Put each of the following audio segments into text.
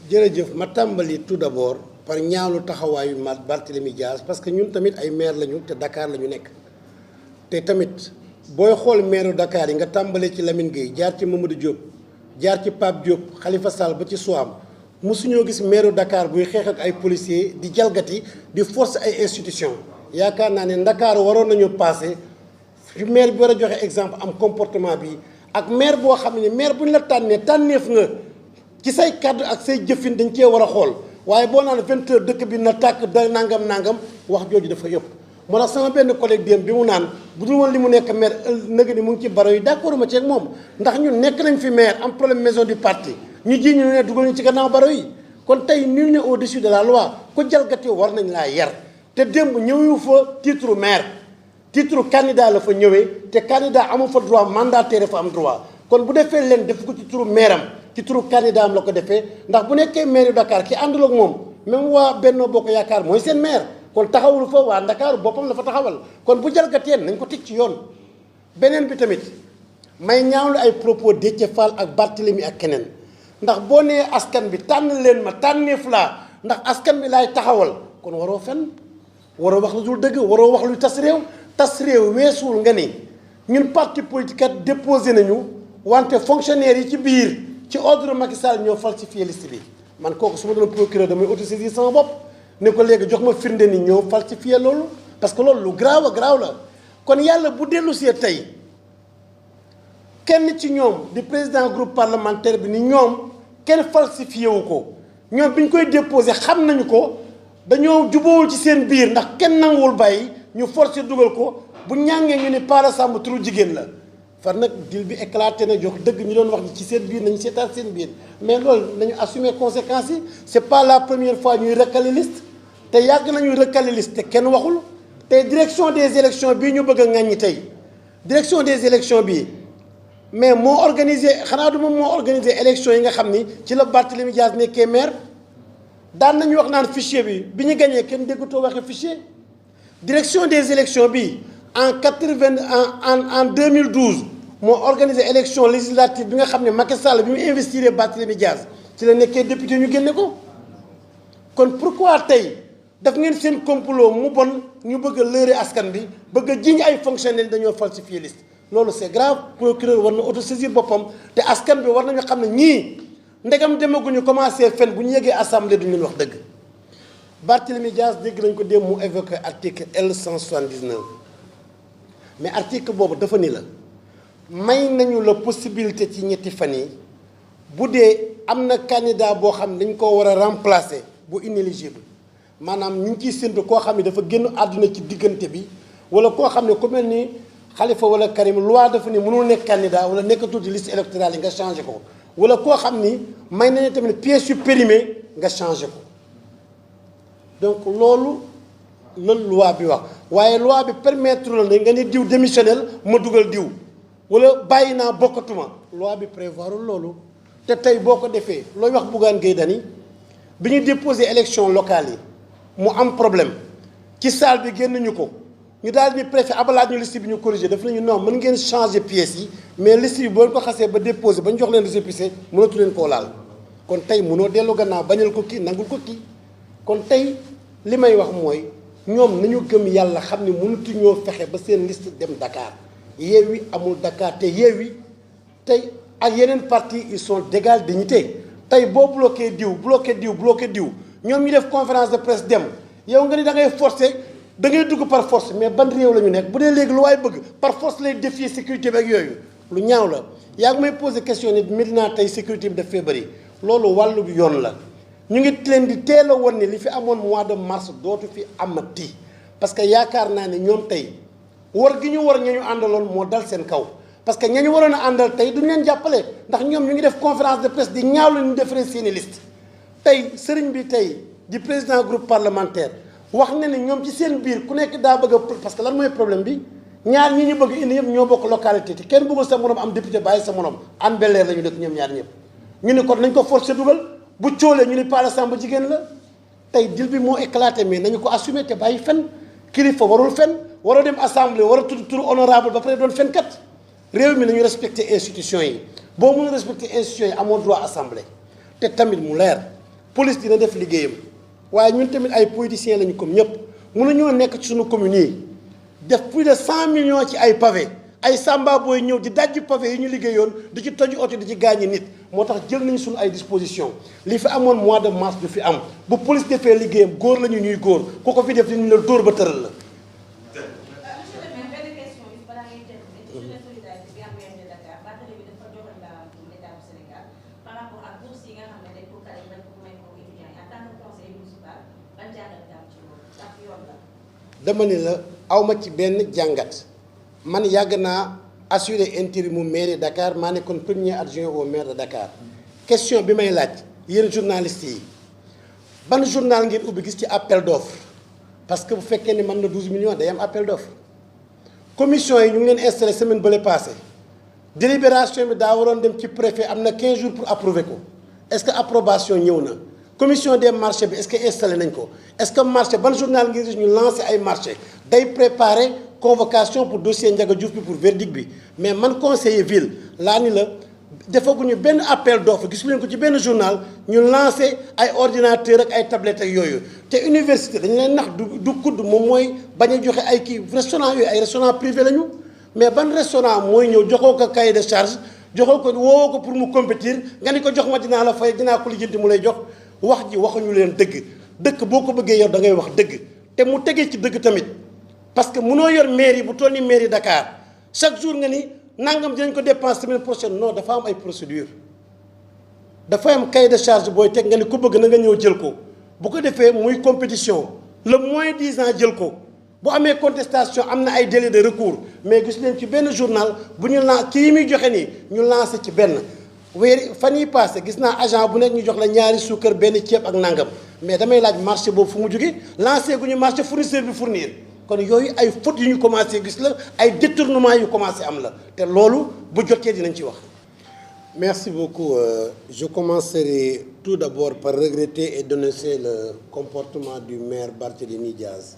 jërëjëf ma tàmbali tout d'abord par ñaawlu taxawaayu Barthélémy Dias parce que ñun tamit ay maire lañu te Dakar la ñu nekk te tamit booy xool maire Dakar yi nga tàmbalee ci Lamine Gueye jaar ci Mamadou Diop jaar ci Pape Diop Khalifa Sall ba ci Soham mosuñoo gis maire Dakar buy xeex ak ay policiers di jalgati di force ay institutions yaakaar naa ne Dakar waroon nañu passé fi maire bi war a joxe exemple am comportement bi ak maire boo xam ne maire bu ñu la tànnee tànneef nga. ci say kàddu ak say jëfin dañ cee war a xool waaye boo naan 20 heures dëkk bi na tàkk da nangam wax jooju dafa yëpp moo tax sama benn collègue démb bi mu naan bu dul woon li mu nekk maire nëg ni mu ngi ci baro yi d'accord ma ci ak moom ndax ñun nekk nañ fi maire am problème maison du parti ñu ji ñu ne dugal ñu ci gannaaw baro yi kon tey nul n'est au-dessus de la loi ku jalgati war nañ laa yar te démb ñëwu fa titre maire titre candidat la fa ñëwee te candidat amu fa droit mandataire fa am droit kon bu defee leen def ko ci turu maire am ci turu candidat am la ko defee ndax bu nekkee maire Dakar ki àndul ak moom même waa Benno Bokk Yaakaar mooy seen maire kon taxawul fa waa Dakar boppam la fa taxawal kon bu jalgateen nañ ko teg ci yoon. beneen bi tamit may ñaawlu ay propos Déthié Fall ak Barthélémy ak keneen ndax boo nee askan bi tànn leen ma tànneef laa ndax askan bi laay taxawal kon waroo fen waroo wax lu dul dëgg waroo wax luy tas réew weesuwul nga ni ñun parti politique kat déposé nañu wante fonctionnaire yi ci biir. ci ordre Macky Sall ñoo falsifié liste bi man kooku su ma doon procureur damay autosaisir sama bopp ne ko léegi jox ma firnde ni ñoo falsifié loolu parce que loolu lu grave la kon yàlla bu dellu see tey kenn ci ñoom di président groupe parlementaire bi ni ñoom kenn falsifié wu ko ñoom bi ñu koy déposé xam nañu ko dañoo jubóowul ci seen biir ndax kenn nanguwul bàyyi ñu forcé dugal ko bu ñàngee ñu ne Pala Samb turu jigéen la far nag dil bi éclaté na jox dëgg ñu doon wax ci seen biir nañu seetaat seen biir mais loolu nañu assumer conséquences yi c'est pas la première fois ñuy recalé liste te yàgg nañu recalé liste te kenn waxul te direction des élections bii ñu bëgg a ŋàññi tey direction des élections bii mais moo organisé xanaa du moom moo organisé élections yi nga xam ni ci la Barthélémy Dias nekkee maire daan nañu wax naan fichier bi ñu gañee kenn déggatoo waxee fichier direction des élections bii en 2012 moo organisé élection législative bi nga xam ne Macky Sall bi mu investir Barthélémy Dias ci la nekkee député ñu génne ko kon pourquoi tey daf ngeen seen complot mu bon ñu bëgg a lëre askan bi bëgg a jiñ ay fonctionnaires dañoo falsifier liste loolu c'est grave procureur war na autosaisir boppam te askan bi war nañu xam ne ñii ndegam demaguñu commencé fen bu ñu yegee assemblée duñu leen wax dëgg Barthélémy Dias dégg nañ ko dem mu évoqué article L179 mais article boobu dafa ni la may nañu la possibilité ci ñetti fan yi bu dee am na candidat boo xam ne dañ koo war a remplacer bu inéligible maanaam ñu ngi ciy séntu koo xam ne dafa génn àdduna ci diggante bi wala koo xam ne ku mel ni Khalifa wala Karim loi dafa ni mënul nekk candidat wala nekkatul ci liste électorale yi nga changé ko wala koo xam ni may nañu tamit pièce yu périmé nga changé ko donc loolu la loi bi wax waaye loi bi permettre la ne nga ni diw démissionnel ma dugal diw wala bàyyi naa bokkatuma loi bi prévoirul loolu te tey boo ko defee looy wax Bougane Gueye Dany bi ñu déposé élection locale yi mu am problème ci salle bi génn ñu ko ñu daal di préfet abalaat ñu liste bi ñu corrigé daf nañu non mën ngeen changer pièces yi mais liste yi boo ko xasee ba déposé ba ñu jox leen récépissé mënatu leen koo laal kon tey mënoo dellu gannaaw bañal ko kii nangul ko kii kon tey li may wax mooy ñoom nañu gëm yàlla xam ne mënatu ñoo fexe ba seen liste dem Dakar Yewwi amul Dakar te Yewwi tey ak yeneen parti ils sont d'égale dignité tey boo bloqué diw ñoom ñu def conférence de presse dem yow nga ni da ngay forcer da ngay dugg par force mais ban réew la ñu nekk bu dee léegi lu waay bëgg par force lay défier sécurité bi ak yooyu lu ñaaw la yaa ngi may poser question ni Médina tey sécurité bi daf fee bëri loolu wàllu bi yoon la ñu ngi leen di teel a woon ni li fi amoon mois de mars dootu fi amati parce que yaakaar naa ne ñoom tey war gi ñu war ña ñu àndaloon moo dal seen kaw parce que ña ñu waroon a àndal tey duñu leen jàppale ndax ñoom ñu ngi def conférence de presse di ñaaw la ñu defaree seeni liste tey sëriñ bi tey di président groupe parlementaire wax na ne ñoom ci seen biir ku nekk daa bëgg a parce que lan mooy problème bi ñaar ñi ñu bëgg indi yëpp ñoo bokk localité te kenn bëggul sa morom am député bàyyi sa morom Hann Bel-Air la ñu dëkk ñoom ñaar ñëpp ñu ne kon nañ ko forcer dugal bu cóolee ñu ni Pala Samb jigéen la tey dil bi moo éclaté mais nañu ko assumer te bàyyi fen kilifa warul fen waroo dem assemblée war a tudd turu honorable ba pare doon fenkat réew mi nañu respecté institution yi boo mënul respecté institution yi amoo droit assemblée te tamit mu leer police dina def liggéeyam waaye ñun tamit ay politiciens lañu comme ñëpp mënuñoo nekk ci suñu commune yi def plus de 100 millions ci ay pavé ay samba booy ñëw di dajji pavé yi ñu liggéeyoon di ci toju oto di ci gaañi nit moo tax jël nañu suñu ay disposition li fi amoon mois de mars du fi am bu police defee liggéeyam góor la ñu ñuy góor ku ko fi def li ñu la dóor ba tëral la. dama ni la awma ci benn jàngat man yàgg naa assurer intérimu mairie Dakar maa nekkoon premier adjoint au maire de Dakar question bi may laaj yéen journalistes yi ban journal ngeen ubbi gis ci appel d'offre parce que bu fekkee ni mën na 12 millions day am appel d'offre commission yi ñu ngi leen installé semaine bële passé délibération bi daa waroon dem ci préfet am na 15 jours pour approuver ko est-ce que approbation ñëw na commission des marchés bi est-ce que installé nañ ko est-ce que marché ban journal ngir ñu lancé ay marché day préparer convocation pour dossier Ndiaga Diouf bi pour verdict bi mais man conseiller ville laa ni la defaguñu benn appel d'offre gis leen ko ci benn journal ñu lancé ay ordinateur ak ay tablettes ak yooyu te université dañu leen nax du kudd moom mooy bañ a joxe ay kii restaurant yooyu ay restaurant privé lañu mais ban restaurant mooy ñëw joxoo ko cahier de charge joxoo ko woowoo ko pour mu compétir nga ni ko jox ma dinaa la fay dinaa ko lijjanti mu lay jox wax ji waxuñu leen dëgg dëkk boo ko bëggee yor da ngay wax dëgg te mu tegee ci dëgg tamit parce que mënoo yor mairie bu toll ni mairie Dakar chaque jour nga ni nangam dinañ ko dépense semaine prochaine non dafa am ay procédure dafa am cahier de charge booy teg nga ni ku bëgg na nga ñëw jël ko bu ko defee muy compétition le moins 10 ans jël ko bu amee contestation am na ay délai de recours mais gis leen ci benn journal bu ñu lan kii muy joxe nii ñu lancé ci benn weer fan yi passé gis naa agent bu nekk ñu jox la ñaari suukar benn ceeb ak nangam mais damay laaj marché boobu fu mu jóge lancé gu ñu marché fournisseur bi fournir kon yooyu ay fautes yu ñu commencé gis la ay détournement yu commencé am la te loolu bu jotee dinañ ci wax. Merci beaucoup. Je commencerai tout d'abord par regretter et dénoncer le comportement du maire Barthélémy Diaz.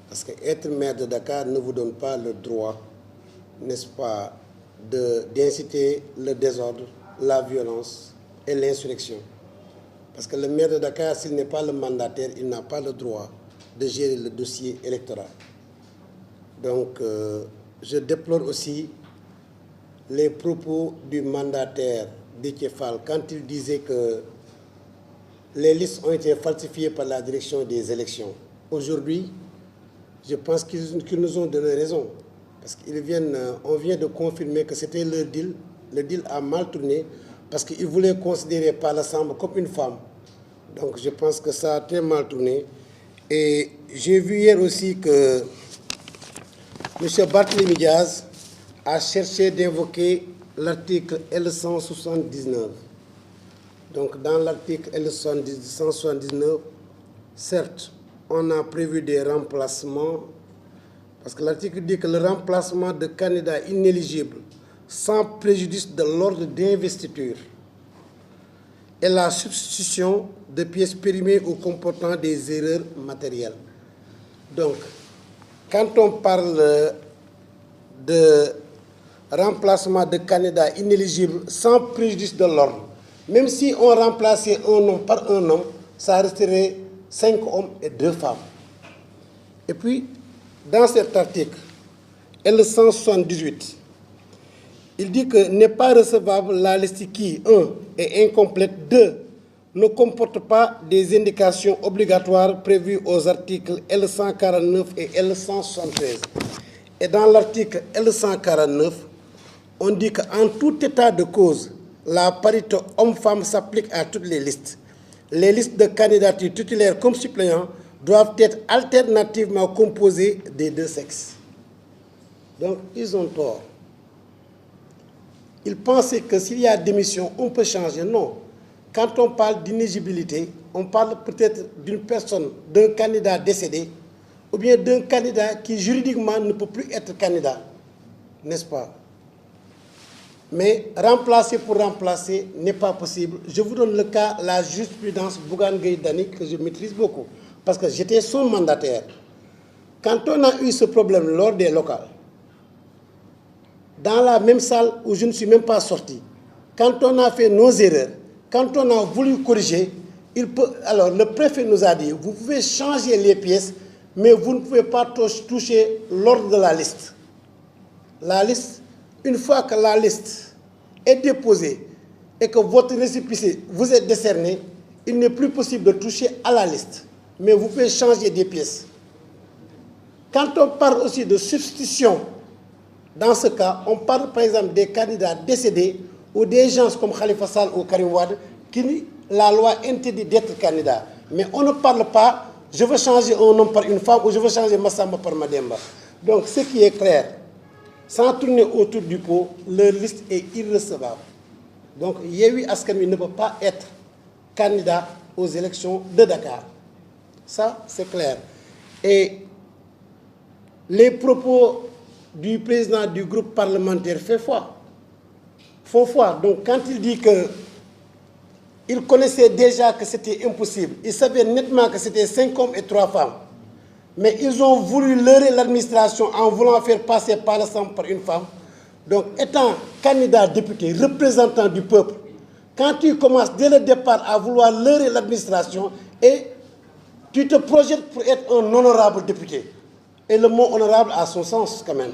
Parce que être maire de Dakar ne vous donne pas le droit, n'est-ce pas, d'inciter le désordre, la violence et l'insurrection. Parce que le maire de Dakar, s'il n'est pas le mandataire, il n'a pas le droit de gérer le dossier électoral. Donc, je déplore aussi les propos du mandataire Déthié Fall quand il disait que les listes ont été falsifiées par la direction des élections. Aujourd'hui, je pense qu'ils nous ont donné raison. Parce qu'on vient de confirmer que c'était leur deal. Le deal a mal tourné parce qu'ils voulaient considérer par l'Assemblée comme une femme. Donc je pense que ça a très mal tourné. Et j'ai vu hier aussi que M. Barthélémy Diaz a cherché d'invoquer l'article L179. Donc dans l'article L179, certes, on a prévu des remplacements, parce que l'article dit que le remplacement de candidats inéligibles sans préjudice de l'ordre d'investiture et la substitution de pièces périmées ou comportant des erreurs matérielles. Donc, quand on parle de remplacement de candidats inéligibles sans préjudice de l'ordre, même si on remplaçait un homme par un homme, ça resterait 5 hommes et 2 femmes. Et puis, dans cet article, L178, il dit que n'est pas recevable la liste qui, 1, est incomplète, 2, ne comporte pas des indications obligatoires prévues aux articles L149 et L173. Et dans l'article L149, on dit qu'en tout état de cause, la parité homme-femme s'applique à toutes les listes. Les listes de candidatures titulaires comme suppléants doivent être alternativement composées des 2 sexes. Donc, ils ont tort. Ils pensaient que s'il y a démission, on peut changer. Non. Quand on parle d'inéligibilité, on parle peut-être d'une personne, d'un candidat décédé, ou bien d'un candidat qui juridiquement ne peut plus être candidat. N'est-ce pas? Mais remplacer pour remplacer n'est pas possible. Je vous donne le cas, la jurisprudence Bougane Gueye Dany, que je maîtrise beaucoup, parce que j'étais son mandataire. Quand on a eu ce problème lors des locales, dans la même salle où je ne suis même pas sorti, quand on a fait nos erreurs, quand on a voulu corriger, Alors, le préfet nous a dit, vous pouvez changer les pièces, mais vous ne pouvez pas toucher l'ordre de la liste. La liste, une fois que la liste est déposée et que votre récépissé vous est décerné, il n'est plus possible de toucher à la liste. Mais vous pouvez changer des pièces. Quand on parle aussi de substitution, dans ce cas, on parle par exemple des candidats décédés ou des gens comme Khalifa Sall ou Karim Wade qui la loi interdit d'être candidat. Mais on ne parle pas, je veux changer un homme par une femme ou je veux changer Massamba par Mademba. Donc ce qui est clair, sans tourner autour du pot, leur liste est irrecevable. Donc Yewwi Askan Wi ne peut pas être candidat aux élections de Dakar. Ça, c'est clair. Et les propos du président du groupe parlementaire font foi. Donc quand il dit qu'il connaissait déjà que c'était impossible, il savait nettement que c'était 5 hommes et 3 femmes, mais ils ont voulu leurrer l'administration en voulant faire passer par l'Assemblée par une femme. Donc étant candidat député, représentant du peuple, quand tu commences dès le départ à vouloir leurrer l'administration et tu te projettes pour être un honorable député. Et le mot honorable a son sens quand même.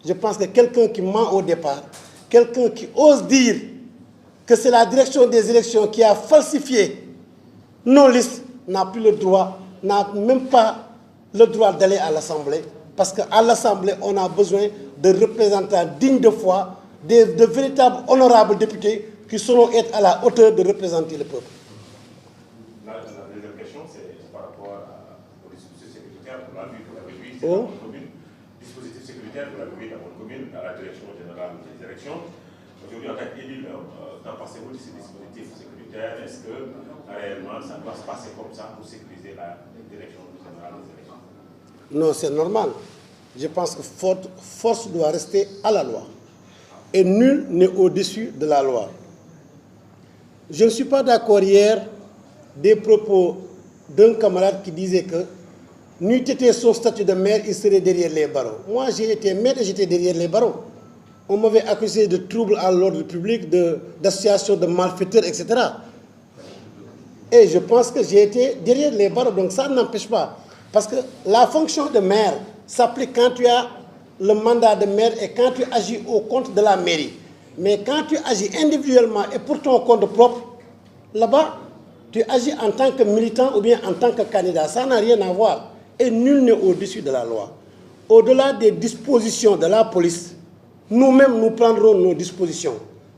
Je pense que quelqu'un qui ment au départ, quelqu'un qui ose dire que c'est la direction des élections qui a falsifié nos listes, n'a plus le droit, n'a même pas le droit d'aller à l'Assemblée. Parce qu'à l'Assemblée, on a besoin de représentants dignes de foi, de véritables honorables députés qui sauront être à la hauteur de représenter le peuple. La deuxième question, c'est par rapport au dispositif sécuritaire pour la vie de la République dans votre commune. Dispositif sécuritaire pour la vie dans votre commune, à la direction générale des élections. Aujourd'hui, en tant qu'élu, qu'en pensez-vous de ces dispositifs sécuritaires? Est-ce que réellement ça doit se passer comme ça pour sécuriser la direction générale des élections? Non, c'est normal. Je pense que force doit rester à la loi. Et nul n'est au-dessus de la loi. Je ne suis pas d'accord hier des propos d'un camarade qui disait que n'eût été son statut de maire, il serait derrière les barreaux. Moi, j'ai été maire et j'étais derrière les barreaux. On m'avait accusé de troubles à l'ordre public, d'association de malfaiteurs, etc. Et je pense que j'ai été derrière les barreaux, donc ça n'empêche pas. Parce que la fonction de maire s'applique quand tu as le mandat de maire et quand tu agis au compte de la mairie. Mais quand tu agis individuellement et pour ton compte propre, là-bas, tu agis en tant que militant ou bien en tant que candidat. Ça n'a rien à voir. Et nul n'est au-dessus de la loi. Au-delà des dispositions de la police, nous-mêmes, nous prendrons nos dispositions.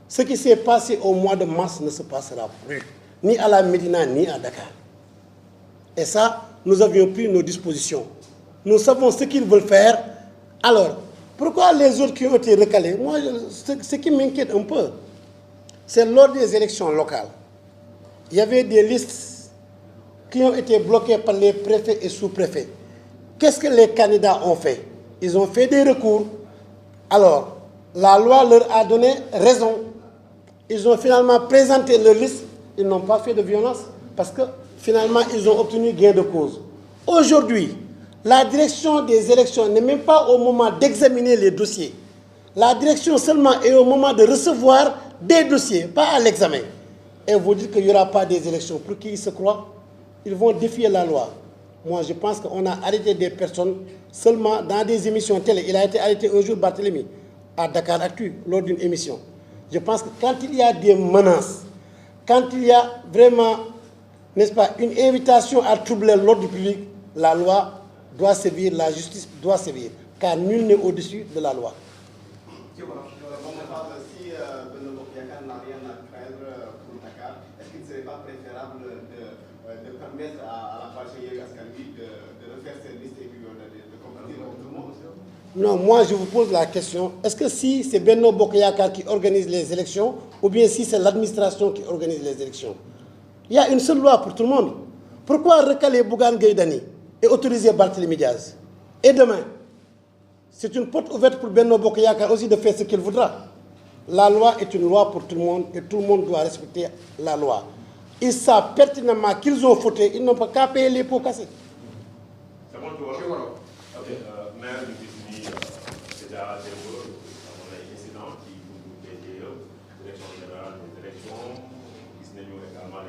Ce qui s'est passé au mois de mars ne se passera plus, ni à la Médina, ni à Dakar. Et ça, nous avions pris nos dispositions. Nous savons ce qu'ils veulent faire. Alors, pourquoi les autres qui ont été recalés? Moi, ce qui m'inquiète un peu, c'est lors des élections locales. Il y avait des listes qui ont été bloquées par les préfets et sous-préfets. Qu'est-ce que les candidats ont fait? Ils ont fait des recours. Alors, la loi leur a donné raison. Ils ont finalement présenté leur liste. Ils n'ont pas fait de violence parce que finalement, ils ont obtenu gain de cause. Aujourd'hui, la direction des élections n'est même pas au moment d'examiner les dossiers. La direction seulement est au moment de recevoir des dossiers, pas à l'examen. Et vous dites qu'il n'y aura pas des élections. Pour qui ils se croient? Ils vont défier la loi. Moi, je pense qu'on a arrêté des personnes seulement dans des émissions télé. Il a été arrêté un jour, Barthélemy, à Dakar Actu, lors d'une émission. Je pense que quand il y a des menaces, quand il y a vraiment, n'est-ce pas, une invitation à troubler l'ordre public, la loi doit sévir, la justice doit sévir, car nul n'est au-dessus de la loi. Si Benno Bokk Yakaar n'a rien à craindre pour Dakar, est-ce qu'il ne serait pas préférable de permettre à la coalition Yewwi Askan Wi de refaire ses listes et puis de compétir avec tout le monde? Non, moi je vous pose la question, est-ce que si c'est Benno Bokk Yakaar qui organise les élections ou bien si c'est l'administration qui organise les élections? Il y a une seule loi pour tout le monde. Pourquoi recaler Bougane Gueye Dany et autoriser Barthélémy Diaz? Et demain, c'est une porte ouverte pour Benno Bokk Yakaar aussi de faire ce qu'il voudra. La loi est une loi pour tout le monde et tout le monde doit respecter la loi. Ils savent pertinemment qu'ils ont fauté, ils n'ont pas qu'à payer les pots cassés. C'est bon, tu vois? Ok, maire du Disney, c'est déjà un incident qui vous dit élection générale des élections, qui se également